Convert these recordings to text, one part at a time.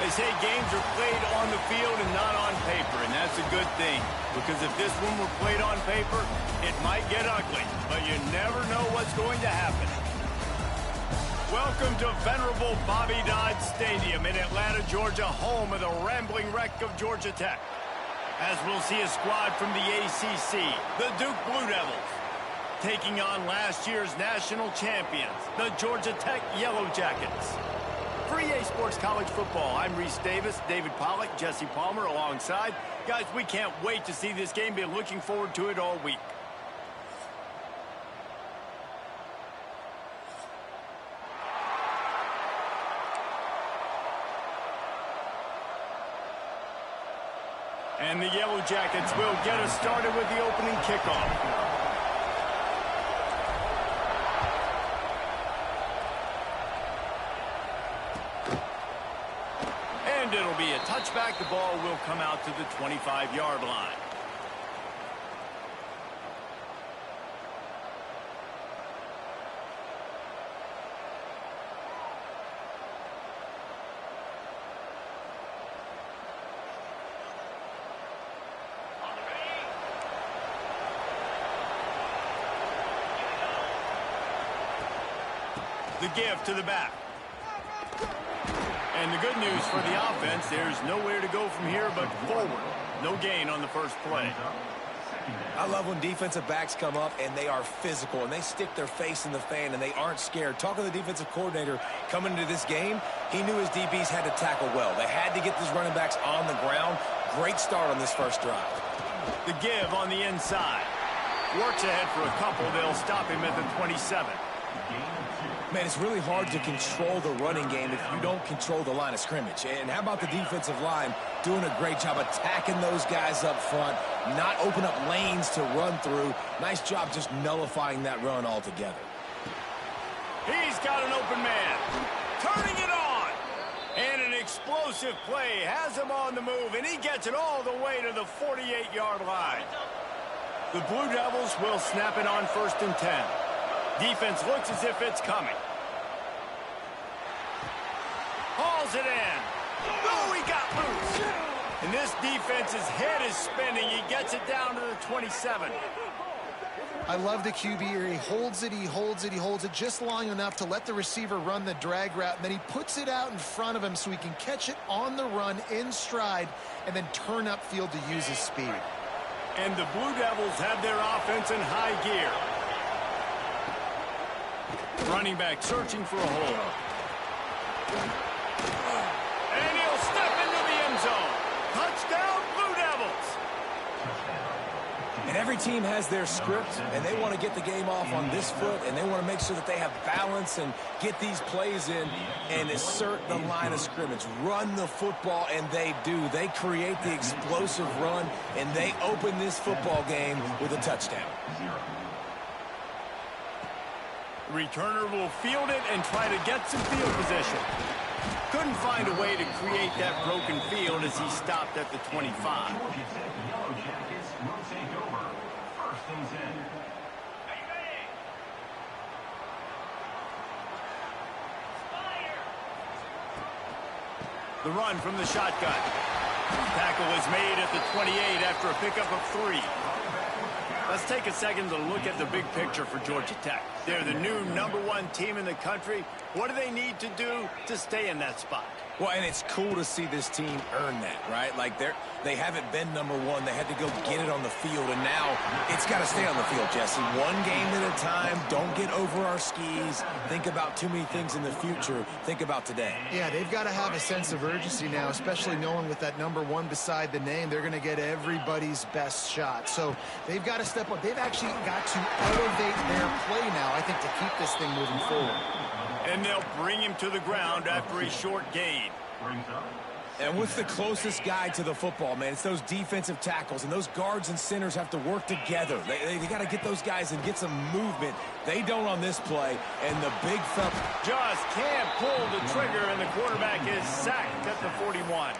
They say games are played on the field and not on paper, and that's a good thing. Because if this one were played on paper, it might get ugly, but you never know what's going to happen. Welcome to venerable Bobby Dodd Stadium in Atlanta, Georgia, home of the rambling wreck of Georgia Tech. As we'll see a squad from the ACC, the Duke Blue Devils, taking on last year's national champions, the Georgia Tech Yellow Jackets. For EA Sports College Football, I'm Reese Davis, David Pollack, Jesse Palmer alongside. Guys, we can't wait to see this game. Been looking forward to it all week. And the Yellow Jackets will get us started with the opening kickoff. And it'll be a touchback. The ball will come out to the 25-yard line. The give to the back. And the good news for the offense, there's nowhere to go from here but forward. No gain on the first play. I love when defensive backs come up and they are physical and they stick their face in the fan and they aren't scared. Talking to the defensive coordinator coming into this game, he knew his DBs had to tackle well. They had to get these running backs on the ground. Great start on this first drive. The give on the inside. Works ahead for a couple. They'll stop him at the 27. Man, it's really hard to control the running game if you don't control the line of scrimmage. And how about the defensive line doing a great job attacking those guys up front, not open up lanes to run through. Nice job just nullifying that run altogether. He's got an open man. Turning it on. And an explosive play has him on the move, and he gets it all the way to the 48-yard line. The Blue Devils will snap it on 1st and 10. Defense looks as if it's coming. Hauls it in. Oh, he got loose. And this defense's head is spinning. He gets it down to the 27. I love the QB here. He holds it, he holds it, he holds it just long enough to let the receiver run the drag route, and then he puts it out in front of him so he can catch it on the run in stride and then turn upfield to use his speed. And the Blue Devils have their offense in high gear. Running back searching for a hole. And he'll step into the end zone. Touchdown, Blue Devils. And every team has their script, and they want to get the game off on this foot, and they want to make sure that they have balance and get these plays in and assert the line of scrimmage. Run the football, and they do. They create the explosive run, and they open this football game with a touchdown. Returner will field it and try to get some field position. Couldn't find a way to create that broken field as he stopped at the 25. The run from the shotgun. Tackle is made at the 28 after a pickup of 3. Let's take a second to look at the big picture for Georgia Tech. They're the new #1 team in the country. What do they need to do to stay in that spot? Well, and it's cool to see this team earn that, right? Like they haven't been #1. They had to go get it on the field, and now it's got to stay on the field, Jesse. One game at a time. Don't get over our skis. Think about too many things in the future. Think about today. Yeah, they've got to have a sense of urgency now, especially knowing with that #1 beside the name, they're going to get everybody's best shot. So they've got to step up. They've actually got to elevate their play now, I think, to keep this thing moving forward. And they'll bring him to the ground after a short gain. And what's the closest guy to the football, man? It's those defensive tackles, and those guards and centers have to work together. They got to get those guys and get some movement. They don't on this play, and the big fella just can't pull the trigger, and the quarterback is sacked at the 41.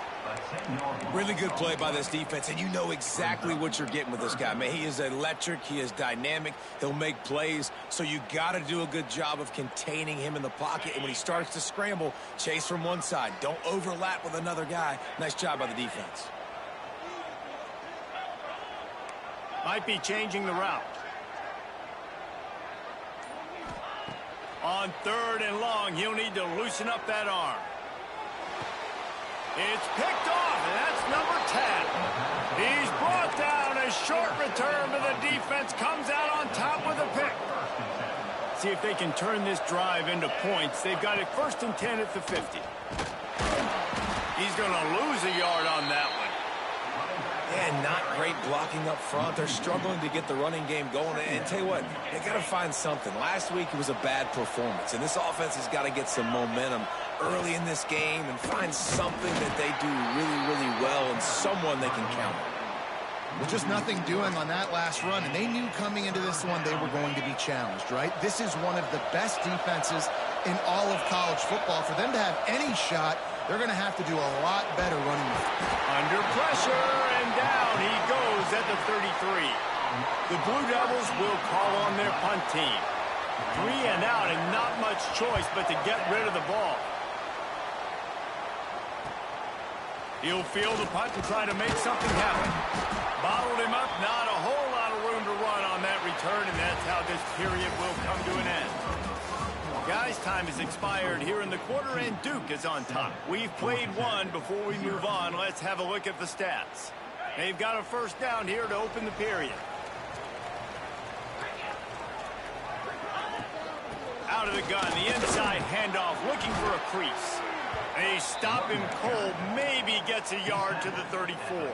Really good play by this defense, and you know exactly what you're getting with this guy. Man, he is electric. He is dynamic. He'll make plays, so you got to do a good job of containing him in the pocket. And when he starts to scramble, chase from one side. Don't overlap with another guy. Nice job by the defense. Might be changing the route. On 3rd and long, he'll need to loosen up that arm. It's picked off, and that's number 10. He's brought down. A short return, but the defense comes out on top with a pick. See if they can turn this drive into points. They've got it 1st and 10 at the 50. He's going to lose a yard on that one. Yeah, not great blocking up front. They're struggling to get the running game going. And tell you what, they got to find something. Last week it was a bad performance, and this offense has got to get some momentum early in this game and find something that they do really, really well and someone they can count on. Well, just nothing doing on that last run, and they knew coming into this one they were going to be challenged, right? This is one of the best defenses in all of college football. For them to have any shot, they're going to have to do a lot better running with it. Under pressure, and down he goes at the 33. The Blue Devils will call on their punt team. 3 and out, and not much choice but to get rid of the ball. He'll field the punt and try to make something happen. Bottled him up, not a whole lot of room to run on that return, and that's how this period will come to an end. Guys, time has expired here in the quarter, and Duke is on top. We've played one. Before we move on, let's have a look at the stats. They've got a 1st down here to open the period. Out of the gun, the inside handoff, looking for a crease. They stop him cold, maybe gets a yard to the 34.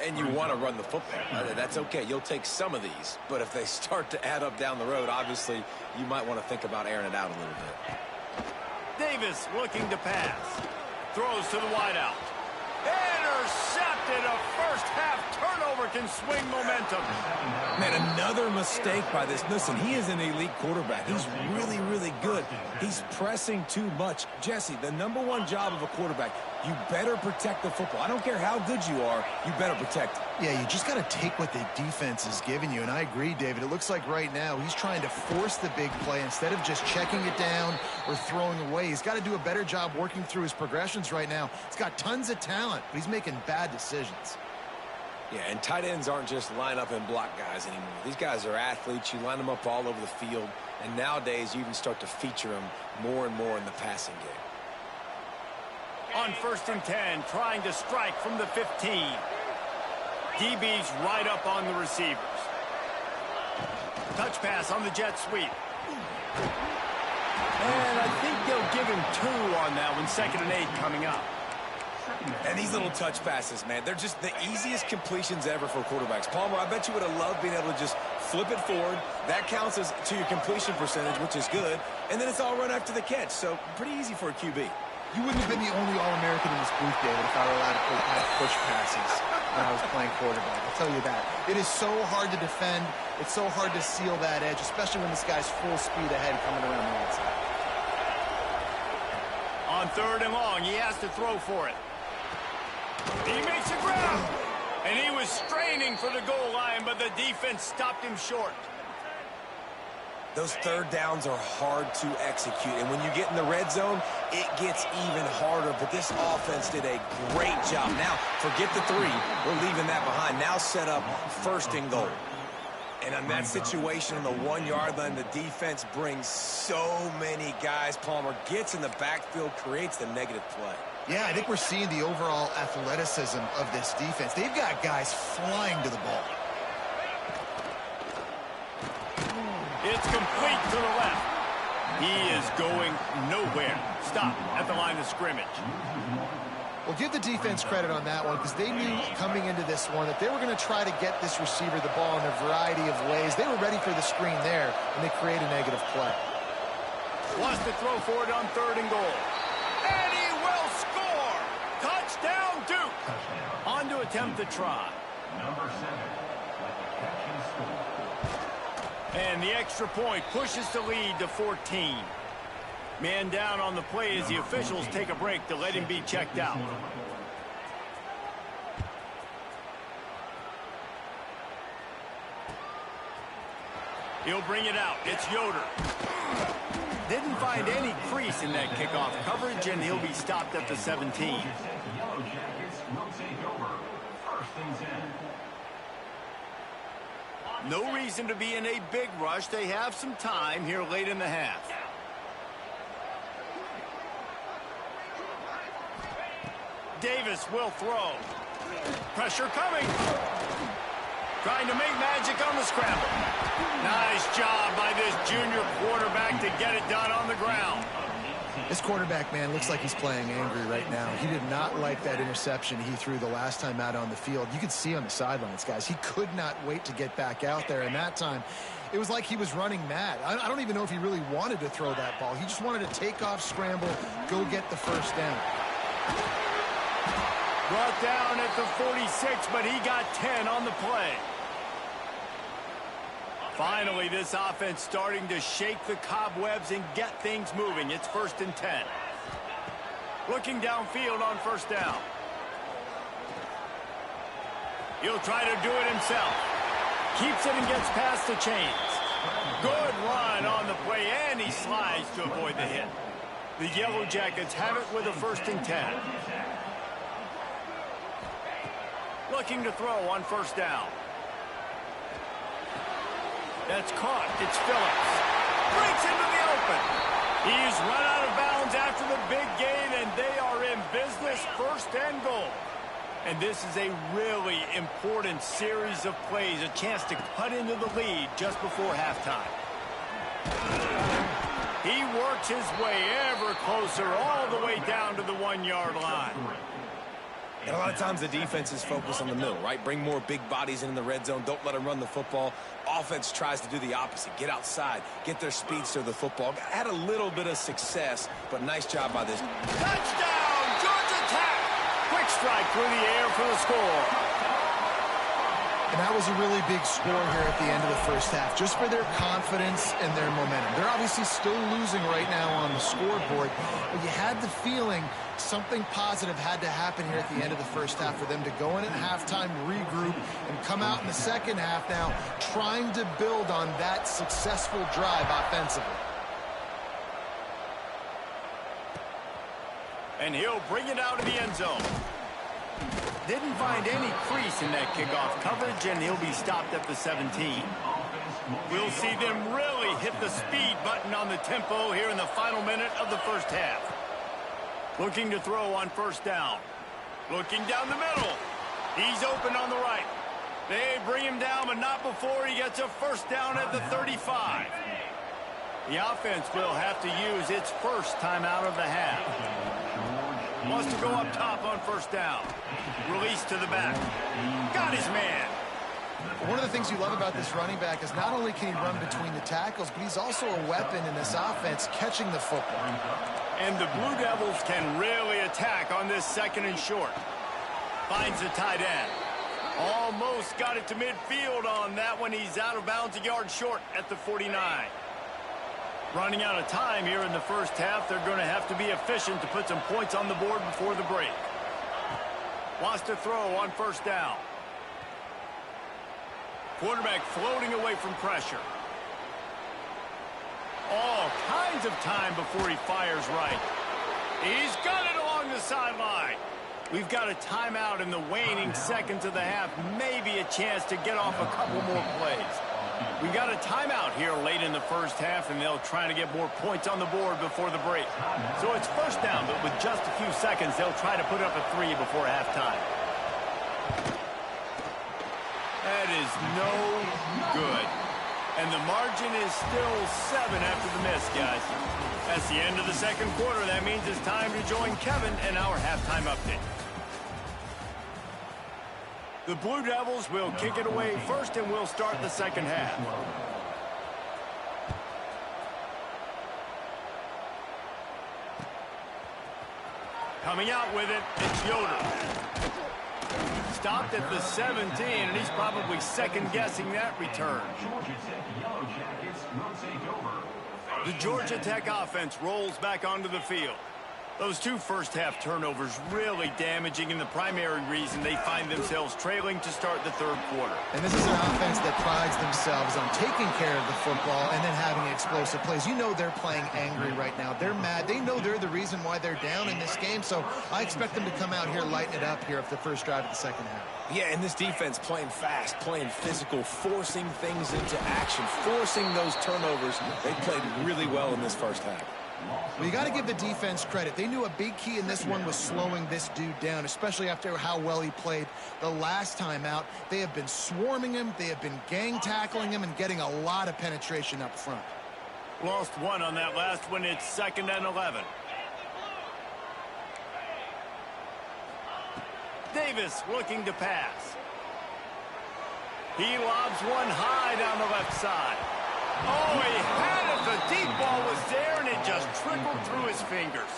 And you want to run the football. That's okay. You'll take some of these. But if they start to add up down the road, obviously, you might want to think about airing it out a little bit. Davis looking to pass. Throws to the wideout. Intercepted. A first-half turnover can swing momentum. Man, another mistake by this. Listen, he is an elite quarterback. He's really, really good. He's pressing too much. Jesse, the #1 job of a quarterback, you better protect the football. I don't care how good you are, you better protect it. Yeah, you just got to take what the defense is giving you, and I agree, David. It looks like right now he's trying to force the big play instead of just checking it down or throwing away. He's got to do a better job working through his progressions right now. He's got tons of talent, but he's making bad decisions. Yeah, and tight ends aren't just line up and block guys anymore. These guys are athletes. You line them up all over the field, and nowadays you even start to feature them more and more in the passing game. On 1st and 10, trying to strike from the 15. DB's right up on the receivers. Touch pass on the jet sweep. And I think they'll give him 2 on that one. 2nd and 8 coming up. And these little touch passes, man, they're just the easiest completions ever for quarterbacks. Palmer, I bet you would have loved being able to just flip it forward. That counts as to your completion percentage, which is good. And then it's all run after the catch. So pretty easy for a QB. You wouldn't have been the only All-American in this booth, David, if I were allowed to push passes when I was playing quarterback. I'll tell you that. It is so hard to defend. It's so hard to seal that edge, especially when this guy's full speed ahead coming around the outside. On 3rd and long, he has to throw for it. He makes a grab. And he was straining for the goal line, but the defense stopped him short. Those 3rd downs are hard to execute. And when you get in the red zone, it gets even harder. But this offense did a great job. Now, forget the 3. We're leaving that behind. Now set up 1st and goal. And on that situation on the 1-yard line, the defense brings so many guys. Palmer gets in the backfield, creates the negative play. Yeah, I think we're seeing the overall athleticism of this defense. They've got guys flying to the ball. It's complete to the left. He is going nowhere. Stop at the line of scrimmage. Well, give the defense credit on that one because they knew coming into this one that they were going to try to get this receiver the ball in a variety of ways. They were ready for the screen there, and they create a negative play. Wants to throw for it on 3rd and goal. And he will score! Touchdown, Duke! On to attempt the try. Number 7, like a catch and score. And the extra point pushes the lead to 14. Man down on the play as the officials take a break to let him be checked out. He'll bring it out. It's Yoder. Didn't find any crease in that kickoff coverage, and he'll be stopped at the 17. Yellow Jackets will take over. First and 10. No reason to be in a big rush. They have some time here late in the half. Davis will throw. Pressure coming. Trying to make magic on the scramble. Nice job by this junior quarterback to get it done on the ground. This quarterback, man, looks like he's playing angry right now. He did not like that interception he threw the last time out on the field. You could see on the sidelines, guys. He could not wait to get back out there, and that time it was like he was running mad. I don't even know if he really wanted to throw that ball. He just wanted to take off, scramble, go get the first down. Brought down at the 46, but he got 10 on the play. Finally, this offense starting to shake the cobwebs and get things moving. It's 1st and 10. Looking downfield on 1st down. He'll try to do it himself. Keeps it and gets past the chains. Good run on the play, and he slides to avoid the hit. The Yellow Jackets have it with a 1st and 10. Looking to throw on 1st down. That's caught. It's Phillips. Breaks into the open. He's run out of bounds after the big gain, and they are in business, 1st and goal. And this is a really important series of plays, a chance to cut into the lead just before halftime. He works his way ever closer all the way down to the 1-yard line. And a lot of times the defense is focused on the middle, right? Bring more big bodies into the red zone. Don't let them run the football. Offense tries to do the opposite. Get outside. Get their speeds to the football. Had a little bit of success, but nice job by this. Touchdown, Georgia Tech! Quick strike through the air for the score. And that was a really big score here at the end of the first half, just for their confidence and their momentum. They're obviously still losing right now on the scoreboard, but you had the feeling something positive had to happen here at the end of the first half for them to go in at halftime, regroup, and come out in the second half now trying to build on that successful drive offensively. And he'll bring it out of the end zone. Didn't find any crease in that kickoff coverage, and he'll be stopped at the 17. We'll see them really hit the speed button on the tempo here in the final minute of the first half. Looking to throw on 1st down. Looking down the middle. He's open on the right. They bring him down, but not before he gets a 1st down at the 35. The offense will have to use its first timeout of the half. Wants to go up top on 1st down. Release to the back. Got his man. One of the things you love about this running back is not only can he run between the tackles, but he's also a weapon in this offense catching the football. And the Blue Devils can really attack on this 2nd and short. Finds the tight end. Almost got it to midfield on that one. He's out of bounds, a yard short at the 49. Running out of time here in the first half. They're going to have to be efficient to put some points on the board before the break. Wants to throw on 1st down. Quarterback floating away from pressure. All kinds of time before he fires right. He's got it along the sideline. We've got a timeout in the waning seconds of the half. Maybe a chance to get off a couple more plays. We've got a timeout here late in the first half, and they'll try to get more points on the board before the break. So it's 1st down, but with just a few seconds, they'll try to put up a 3 before halftime. That is no good. And the margin is still 7 after the miss, guys. That's the end of the 2nd quarter. That means it's time to join Kevin in our halftime update. The Blue Devils will kick it away first, and we'll start the 2nd half. Coming out with it, it's Yoder. Stopped at the 17, and he's probably second-guessing that return. Georgia Tech Yellow Jackets will take over. The Georgia Tech offense rolls back onto the field. Those two first-half turnovers really damaging, and the primary reason they find themselves trailing to start the third quarter. And this is an offense that prides themselves on taking care of the football and then having explosive plays. You know they're playing angry right now. They're mad. They know they're the reason why they're down in this game, so I expect them to come out here, lighten it up here for the first drive of the second half. Yeah, and this defense playing fast, playing physical, forcing things into action, forcing those turnovers. They played really well in this first half. Well, you got to give the defense credit. They knew a big key in this one was slowing this dude down, especially after how well he played the last time out. They have been swarming him. They have been gang tackling him and getting a lot of penetration up front. Lost one on that last one. It's 2nd and 11. Davis looking to pass. He lobs one high down the left side. Oh, he had it. The deep ball was there, and it just trickled through his fingers.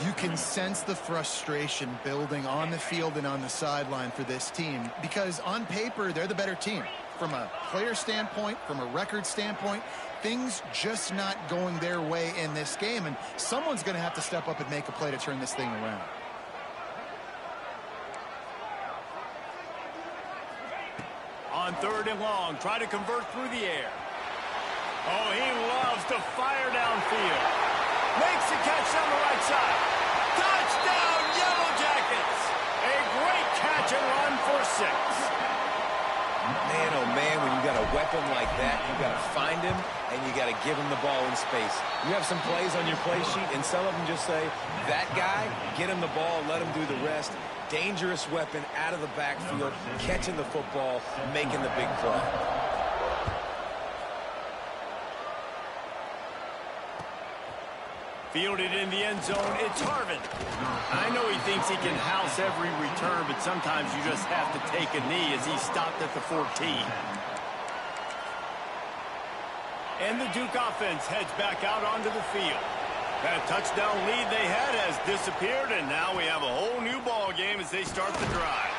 You can sense the frustration building on the field and on the sideline for this team because on paper, they're the better team. From a player standpoint, from a record standpoint, things just not going their way in this game, and someone's going to have to step up and make a play to turn this thing around. On 3rd and long, try to convert through the air. Oh, he loves to fire downfield. Makes the catch on the right side. Touchdown, Yellow Jackets! A great catch and run for 6. Man, oh man, when you got a weapon like that, you got to find him and you got to give him the ball in space. You have some plays on your play sheet, and some of them just say, that guy, get him the ball, let him do the rest. Dangerous weapon out of the backfield, catching the football, making the big play. Fielded in the end zone, it's Harvin. I know he thinks he can house every return, but sometimes you just have to take a knee as he stopped at the 14. And the Duke offense heads back out onto the field. That touchdown lead they had has disappeared, and now we have a whole new ball game as they start the drive.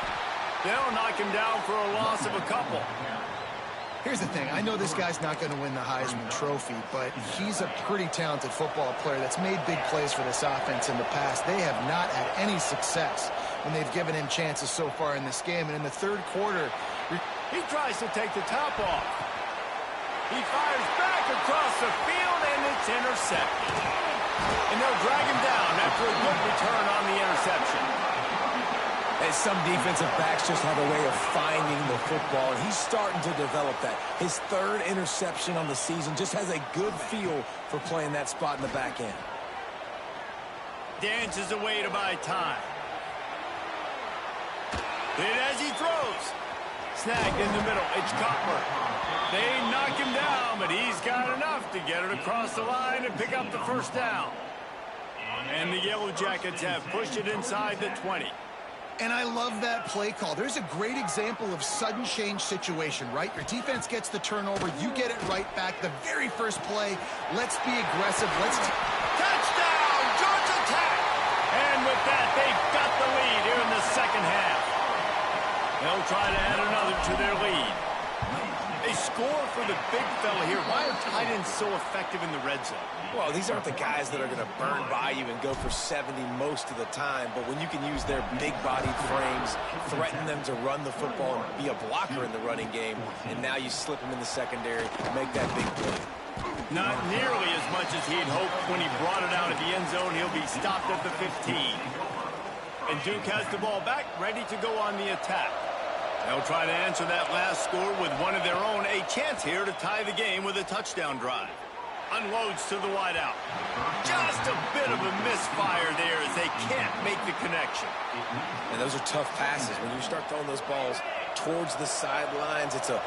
They'll knock him down for a loss of a couple. Here's the thing. I know this guy's not going to win the Heisman Trophy, but he's a pretty talented football player that's made big plays for this offense in the past. They have not had any success when they've given him chances so far in this game. And in the third quarter, he tries to take the top off. He fires back across the field, and it's intercepted. And they'll drag him down after a good return on the interception. And some defensive backs just have a way of finding the football, and he's starting to develop that. His 3rd interception on the season, just has a good feel for playing that spot in the back end. Dances away to buy time. And as he throws, snagged in the middle, it's Cutler. They knock him down, but he's got enough to get it across the line and pick up the first down. And the Yellow Jackets have pushed it inside the 20. and I love that play call. There's a great example of sudden change situation, right? Your defense gets the turnover. You get it right back. The very first play, let's be aggressive. Touchdown, Georgia Tech! And with that, they've got the lead here in the second half. They'll try to add another to their lead. They score for the big fella here. Why are tight ends so effective in the red zone? Well, these aren't the guys that are going to burn by you and go for 70 most of the time, but when you can use their big-bodied frames, threaten them to run the football and be a blocker in the running game, and now you slip them in the secondary, make that big play. Not nearly as much as he'd hoped when he brought it out of the end zone. He'll be stopped at the 15. And Duke has the ball back, ready to go on the attack. They'll try to answer that last score with one of their own. A chance here to tie the game with a touchdown drive. Unloads to the wideout. Just a bit of a misfire there as they can't make the connection. And those are tough passes. When you start throwing those balls towards the sidelines, it's a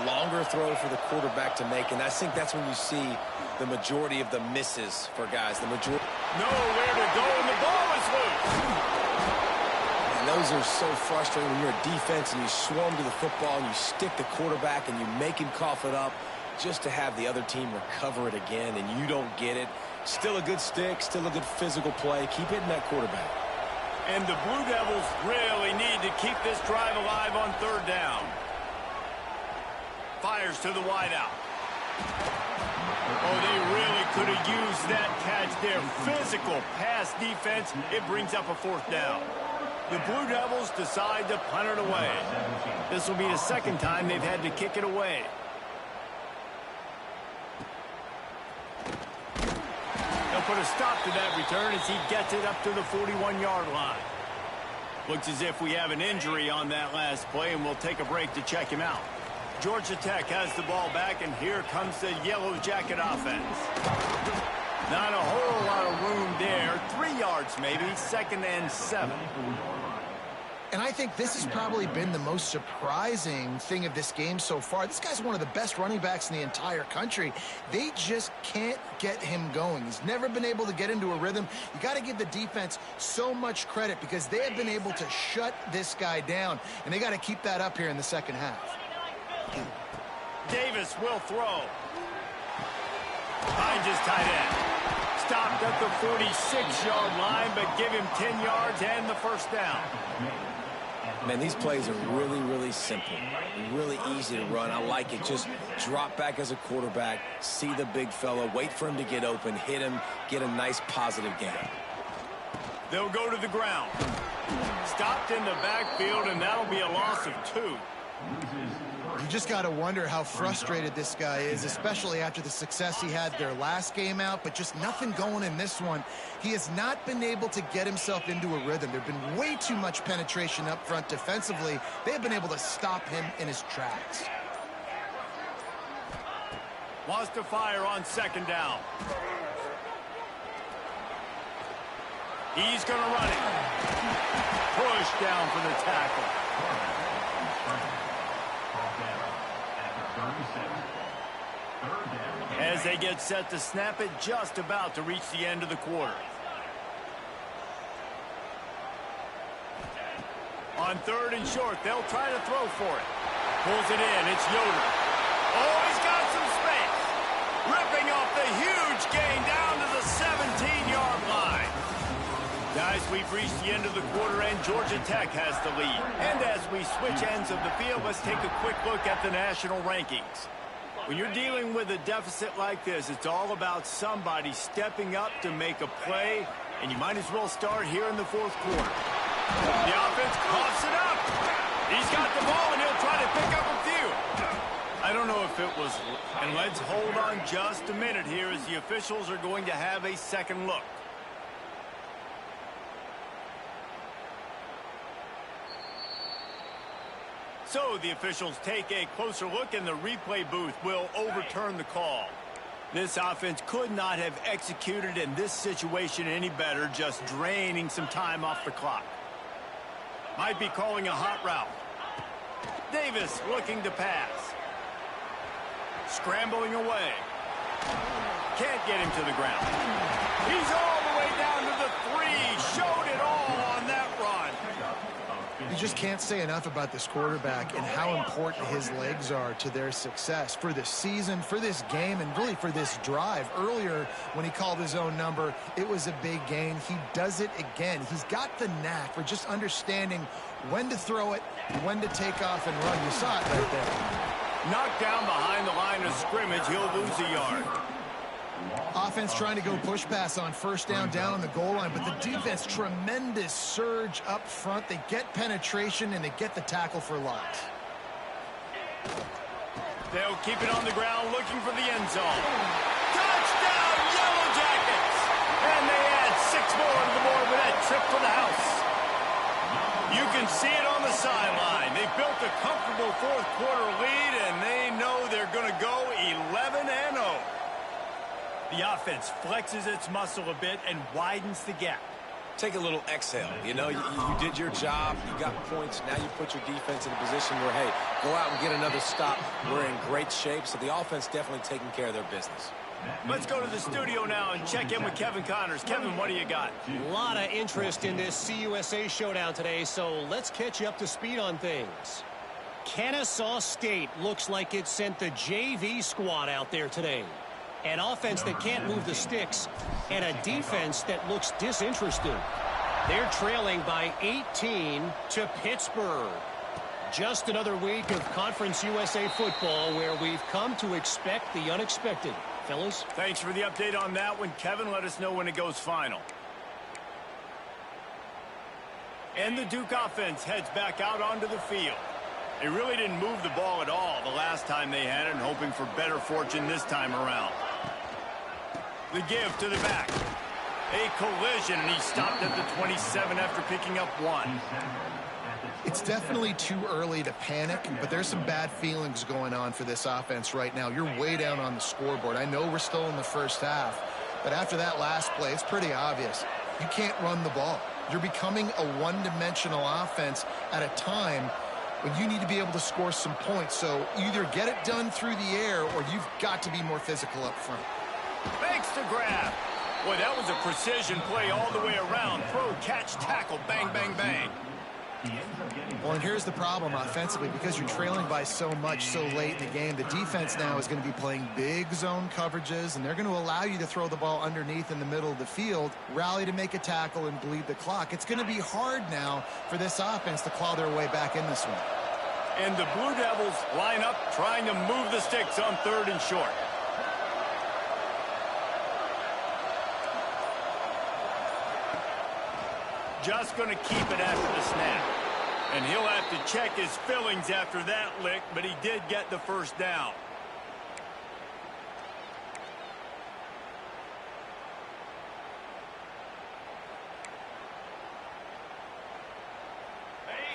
longer throw for the quarterback to make. And I think that's when you see the majority of the misses for guys. Nowhere to go, and the ball is loose. Those are so frustrating when you're a defense and you swarm to the football and you stick the quarterback and you make him cough it up just to have the other team recover it again and you don't get it. Still a good stick, still a good physical play. Keep hitting that quarterback. And the Blue Devils really need to keep this drive alive on third down. Fires to the wideout. Oh, they really could have used that catch there. Physical pass defense. It brings up a fourth down. The Blue Devils decide to punt it away. This will be the second time they've had to kick it away. They'll put a stop to that return as he gets it up to the 41-yard line. Looks as if we have an injury on that last play, and we'll take a break to check him out. Georgia Tech has the ball back, and here comes the Yellow Jacket offense. Not a whole lot of room there. 3 yards maybe, 2nd and 7. And I think this has probably been the most surprising thing of this game so far. This guy's one of the best running backs in the entire country. They just can't get him going. He's never been able to get into a rhythm. You got to give the defense so much credit because they have been able to shut this guy down, and they got to keep that up here in the second half. Davis will throw. Finds his tight end. Stopped at the 46-yard line, but give him 10 yards and the first down. Man, these plays are really, really simple. Really easy to run. I like it. Just drop back as a quarterback, see the big fella, wait for him to get open, hit him, get a nice positive gain. They'll go to the ground. Stopped in the backfield, and that'll be a loss of 2. You just got to wonder how frustrated this guy is, especially after the success he had their last game out, but just nothing going in this one. He has not been able to get himself into a rhythm. There's been way too much penetration up front defensively. They've been able to stop him in his tracks. Wants to fire on 2nd down. He's going to run it. Push down for the tackle. As they get set to snap it, just about to reach the end of the quarter. On 3rd and short, they'll try to throw for it. Pulls it in, it's Yoder. Oh, he's got some space. Ripping off the huge gain down to the 17-yard line. Guys, we've reached the end of the quarter, and Georgia Tech has the lead. And as we switch ends of the field, let's take a quick look at the national rankings. When you're dealing with a deficit like this, it's all about somebody stepping up to make a play, and you might as well start here in the 4th quarter. The offense coughs it up. He's got the ball, and he'll try to pick up a few. I don't know if it was, and let's hold on just a minute here as the officials are going to have a second look. So the officials take a closer look, and the replay booth will overturn the call. This offense could not have executed in this situation any better, just draining some time off the clock. Might be calling a hot route. Davis looking to pass. Scrambling away. Can't get him to the ground. He's all the way down to the 3. Showed it all on that run. You just can't say enough about this quarterback and how important his legs are to their success for this season, for this game, and really for this drive. Earlier, when he called his own number, it was a big gain. He does it again. He's got the knack for just understanding when to throw it, when to take off and run. You saw it right there. Knocked down behind the line of scrimmage. He'll lose a yard. Offense trying to go push pass on 1st down on the goal line, but the defense, tremendous surge up front. They get penetration, and they get the tackle for loss. They'll keep it on the ground, looking for the end zone. Touchdown, Yellow Jackets! And they add 6 more to the board with that trip to the house. You can see it on the sideline. They built a comfortable 4th quarter lead, and they know they're going to go 11-0. The offense flexes its muscle a bit and widens the gap. Take a little exhale. You know, you did your job. You got points. Now you put your defense in a position where, hey, go out and get another stop. We're in great shape, so the offense definitely taking care of their business. Let's go to the studio now and check in with Kevin Connors. Kevin, what do you got? A lot of interest in this CUSA showdown today, so let's catch you up to speed on things. Kennesaw State looks like it sent the JV squad out there today. An offense that can't move the sticks, and a defense that looks disinterested. They're trailing by 18 to Pittsburgh. Just another week of Conference USA football where we've come to expect the unexpected. fellas. Thanks for the update on that one, Kevin. Let us know when it goes final. And the Duke offense heads back out onto the field. They really didn't move the ball at all the last time they had it, and hoping for better fortune this time around. The give to the back. A collision, and he stopped at the 27 after picking up 1. It's definitely too early to panic, but there's some bad feelings going on for this offense right now. You're way down on the scoreboard. I know we're still in the first half, but after that last play, it's pretty obvious. You can't run the ball. You're becoming a one-dimensional offense at a time when you need to be able to score some points. So either get it done through the air or you've got to be more physical up front. Makes the grab. Boy, that was a precision play all the way around. Throw, catch, tackle, bang, bang, bang. Well, and here's the problem offensively. Because you're trailing by so much so late in the game, the defense now is going to be playing big zone coverages, and they're going to allow you to throw the ball underneath in the middle of the field, rally to make a tackle, and bleed the clock. It's going to be hard now for this offense to claw their way back in this one. And the Blue Devils line up, trying to move the sticks on 3rd and short. Just going to keep it after the snap. And he'll have to check his fillings after that lick, but he did get the first down.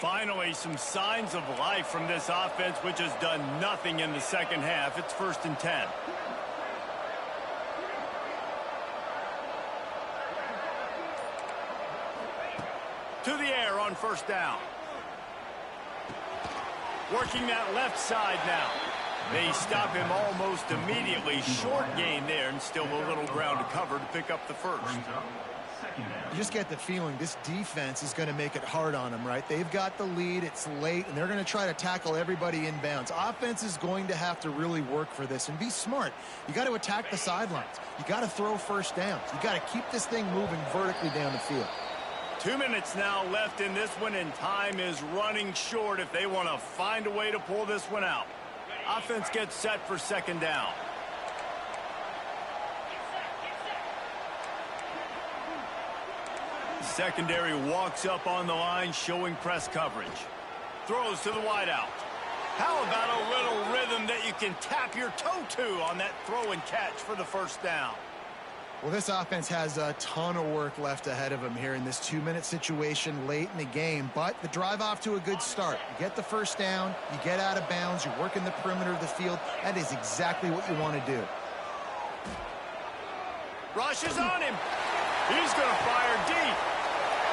Finally, some signs of life from this offense, which has done nothing in the second half. It's 1st and 10. To the air on 1st down. Working that left side now. They stop him almost immediately. Short gain there, and still a little ground to cover to pick up the first. You just get the feeling this defense is going to make it hard on them, right? They've got the lead, it's late, and they're going to try to tackle everybody inbounds. Offense is going to have to really work for this and be smart. You got to attack the sidelines. You got to throw first downs. You got to keep this thing moving vertically down the field. 2 minutes now left in this one, and time is running short if they want to find a way to pull this one out. Offense gets set for 2nd down. Secondary walks up on the line, showing press coverage. Throws to the wideout. How about a little rhythm that you can tap your toe to on that throw and catch for the 1st down? Well, this offense has a ton of work left ahead of them here in this 2-minute situation late in the game, but the drive off to a good start. You get the 1st down, you get out of bounds, you're working the perimeter of the field. That is exactly what you want to do. Rushes on him. He's going to fire deep.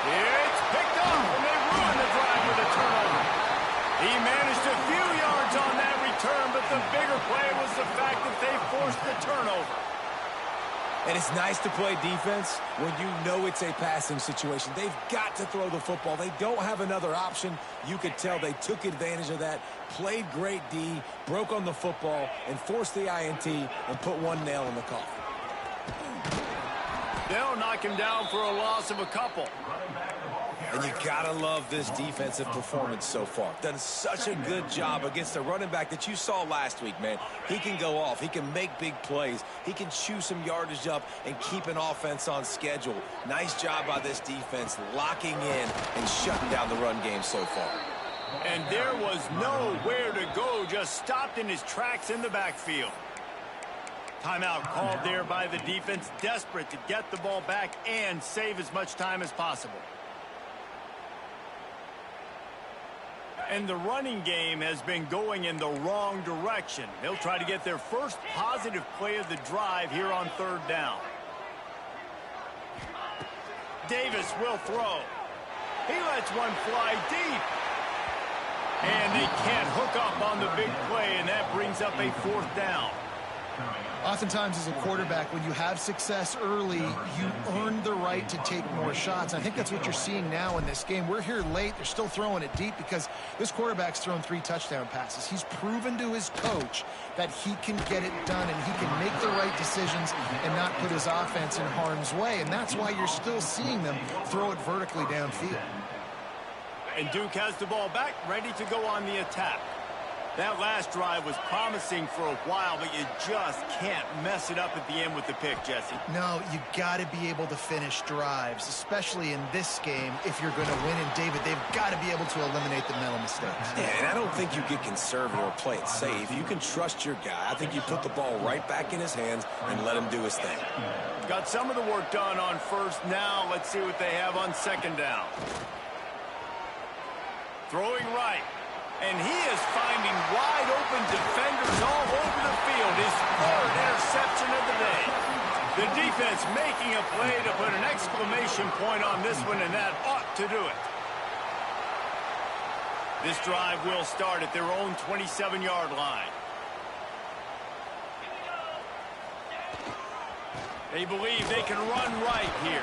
It's picked up, and they ruin the drive with a turnover. He managed a few yards on that return, but the bigger play was the fact that they forced the turnover. And it's nice to play defense when you know it's a passing situation. They've got to throw the football. They don't have another option. You could tell they took advantage of that, played great D, broke on the football, and forced the INT and put one nail in the coffin. They'll knock him down for a loss of a couple. And you gotta love this defensive performance so far. Done such a good job against the running back that you saw last week, man. He can go off. He can make big plays. He can chew some yardage up and keep an offense on schedule. Nice job by this defense locking in and shutting down the run game so far. And there was nowhere to go, just stopped in his tracks in the backfield. Timeout called there by the defense, desperate to get the ball back and save as much time as possible. And the running game has been going in the wrong direction. They'll try to get their first positive play of the drive here on 3rd down. Davis will throw. He lets one fly deep. And they can't hook up on the big play, and that brings up a 4th down. Oftentimes as a quarterback, when you have success early, you earn the right to take more shots. I think that's what you're seeing now in this game. We're here late. They're still throwing it deep because this quarterback's thrown 3 touchdown passes. He's proven to his coach that he can get it done and he can make the right decisions and not put his offense in harm's way. And that's why you're still seeing them throw it vertically downfield. And Duke has the ball back, ready to go on the attack. That last drive was promising for a while, but you just can't mess it up at the end with the pick, Jesse. No, you got to be able to finish drives, especially in this game. If you're going to win, and David, they've got to be able to eliminate the mental mistakes. Yeah, and I don't think you get conservative or play it safe. You can trust your guy. I think you put the ball right back in his hands and let him do his thing. Got some of the work done on first. Now let's see what they have on second down. Throwing right. And he is finding wide open defenders all over the field. His third interception of the day. The defense making a play to put an exclamation point on this one, and that ought to do it. This drive will start at their own 27-yard line. They believe they can run right here.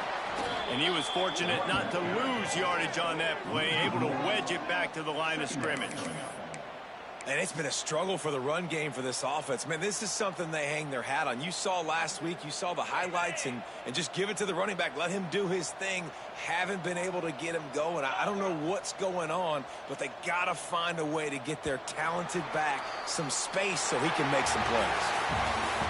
And he was fortunate not to lose yardage on that play, able to wedge it back to the line of scrimmage. And it's been a struggle for the run game for this offense. Man, this is something they hang their hat on. You saw last week, you saw the highlights, and just give it to the running back. Let him do his thing. Haven't been able to get him going. I don't know what's going on, but they got to find a way to get their talented back some space so he can make some plays.